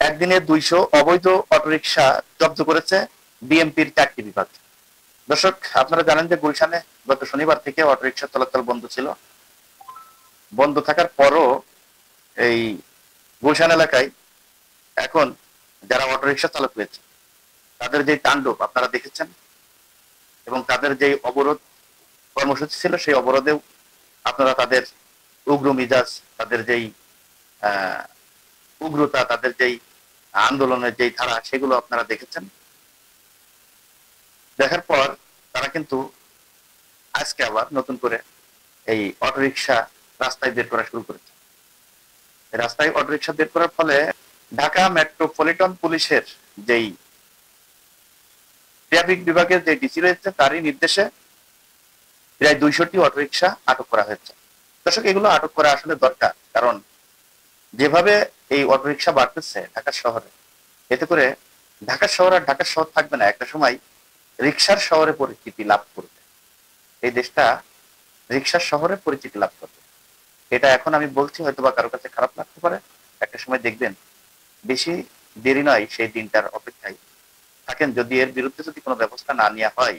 একদিনে 200 অবৈধ অটোরিকশা জব্দ করেছে বিএমপির 4টি বিভাগ। দর্শক, আপনারা জানেন যে গুলশানে গত শনিবার থেকে অটোরিকশা চলাচল বন্ধ ছিল। বন্ধ থাকার পরও এই গুলশান এলাকায় এখন যারা অটোরিকশা চালক রয়েছে তাদের যে তাণ্ডব আপনারা দেখেছেন, এবং তাদের যে অবরোধ কর্মসূচি ছিল সেই অবরোধেও আপনারা তাদের উগ্র মিজাজ, তাদের যেই উগ্রতা, তাদের যেই আন্দোলনের যেই ধারা সেগুলো আপনারা দেখেছেন। দেখার পর তারা কিন্তু আজকে আবার নতুন করে এই অটোরিকশা রাস্তায় বের করা শুরু করেছে। রাস্তায় অটোরিকশা বের করার ফলে ঢাকা মেট্রোপলিটন পুলিশের যেই ট্রাফিক বিভাগের যে ডিসি রয়েছে তারই নির্দেশে প্রায় 200টি অটোরিকশা আটক করা হয়েছে। দর্শক, এগুলো আটক করা আসলে দরকার, কারণ যেভাবে এই অটোরিকশা বাড়তেছে ঢাকা শহরে, এতে করে ঢাকা শহর আর ঢাকা শহর থাকবে না, একটা সময় রিক্সার শহরে পরিচিতি লাভ করবে। এই দেশটা রিক্সার শহরে পরিচিতি লাভ করবে। এটা এখন আমি বলছি, হয়তো বা কারো কাছে খারাপ লাগতে পারে, একটা সময় দেখবেন বেশি দেরি নয় সেই দিনটার অপেক্ষায় থাকেন। যদি এর বিরুদ্ধে যদি কোনো ব্যবস্থা না নেওয়া হয়,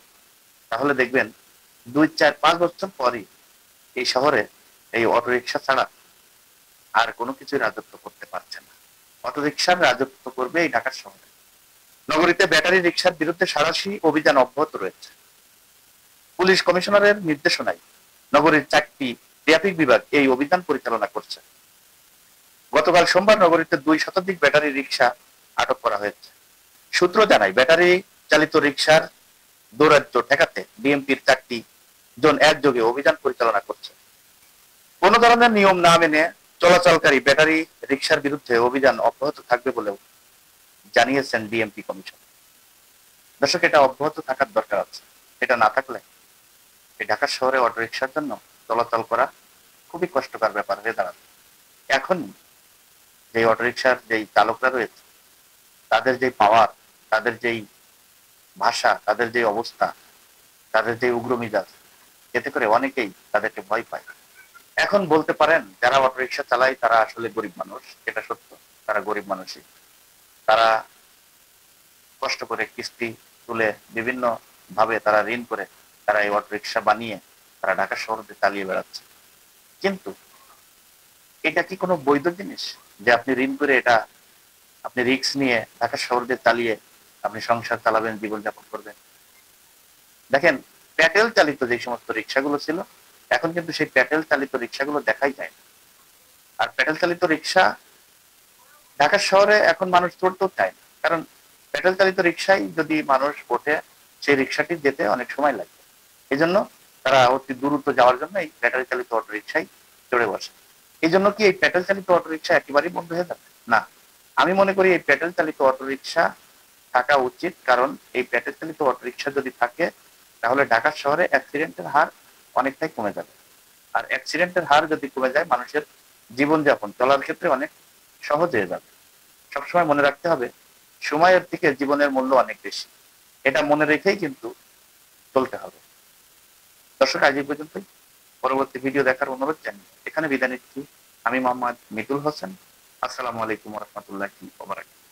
তাহলে দেখবেন 2, 4, 5 বছর পরই এই শহরে এই অটোরিকশা ছাড়া আর কোনো কিছু রাজত্ব করতে পারছে না। অটোরিকশার রাজত্ব করবে এই ঢাকার শহরে। নগরীতে ব্যাটারি রিকশার বিরুদ্ধে সাঁড়াশি অভিযান অব্যাহত রয়েছে। পুলিশ কমিশনারের নির্দেশনায় নগরীর 4টি ট্রাফিক বিভাগ এই অভিযান পরিচালনা করছে। গতকাল সোমবার নগরীতে 2 শতাধিক ব্যাটারি রিকশা আটক করা হয়েছে। সূত্র জানায়, ব্যাটারি চালিত রিকশার দৌরাত্ম্য ঠেকাতে বিএমপির 4টি জন একযোগে অভিযান পরিচালনা করছে। কোন ধরনের নিয়ম না মেনে চলাচলকারী ব্যাটারি রিকশার বিরুদ্ধে অভিযান অব্যাহত থাকবে বলেও জানিয়েছেন বিএমপি কমিশন। দর্শক, এটা অব্যাহত থাকার দরকার আছে। এটা না থাকলে এই ঢাকা শহরে অটোরিকশার জন্য চলাচল করা খুবই কষ্টকর ব্যাপার হয়ে দাঁড়াবে। এখন যে অটোরিকশার যেই চালকরা রয়েছে তাদের যে পাওয়ার, তাদের যেই ভাষা, তাদের যে অবস্থা, তাদের যে উগ্র মিজাজ, এতে করে অনেকেই তাদেরকে ভয় পায়। এখন বলতে পারেন যারা অটোরিকশা চালায় তারা আসলে গরিব মানুষ, এটা সত্য, তারা গরিব মানুষই। তারা কষ্ট করে কিস্তি তুলে বিভিন্ন ভাবে তারা ঋণ করে তারা এই অটোরিকশা বানিয়ে তারা ঢাকা শহরে চালিয়ে বেড়াচ্ছে। কিন্তু এটা কি কোনো বৈধ জিনিস যে আপনি ঋণ করে এটা আপনি রিস্ক নিয়ে ঢাকা শহরে চালিয়ে আপনি সংসার চালাবেন, জীবনযাপন করবেন? দেখেন, প্যাটেল চালিত যে সমস্ত রিক্সাগুলো ছিল, এখন কিন্তু সেই প্যাটেল চালিত রিক্সাগুলো দেখাই যায় না। আর প্যাটেল চালিত রিক্সা ঢাকা শহরে এখন মানুষ চড়তেও চায় না, কারণ প্যাটেল চালিত রিক্সায় যদি মানুষ ওঠে সেই রিক্সাটি যেতে অনেক সময় লাগে। এই জন্য তারা অতি দ্রুত যাওয়ার জন্য এই ব্যাটারি চালিত অটো রিক্সায় চড়ে বসে। এই জন্য কি এই প্যাটেল চালিত অটো রিক্সা একেবারেই বন্ধ হয়ে যাবে? না, আমি মনে করি এই প্যাটেল চালিত অটো রিক্সা থাকা উচিত, কারণ এই প্যাটেল চালিত অটো রিক্সা যদি থাকে তাহলে ঢাকা শহরে অ্যাক্সিডেন্টের হার অনেকটাই কমে যাবে। আর অ্যাক্সিডেন্টের হার যদি কমে যায়, মানুষের জীবনযাপন চলার ক্ষেত্রে অনেক সহজ হয়ে যাবে। সবসময় মনে রাখতে হবে, সময়ের থেকে জীবনের মূল্য অনেক বেশি। এটা মনে রেখেই কিন্তু চলতে হবে। দর্শক, আজ এই পর্যন্তই। পরবর্তী ভিডিও দেখার অনুরোধ জানিয়ে এখানে বিদায় নিচ্ছি। আমি মোহাম্মদ মিতুল হোসেন। আসসালামু আলাইকুম ওয়া রাহমাতুল্লাহি ওয়া বারাকাতুহু।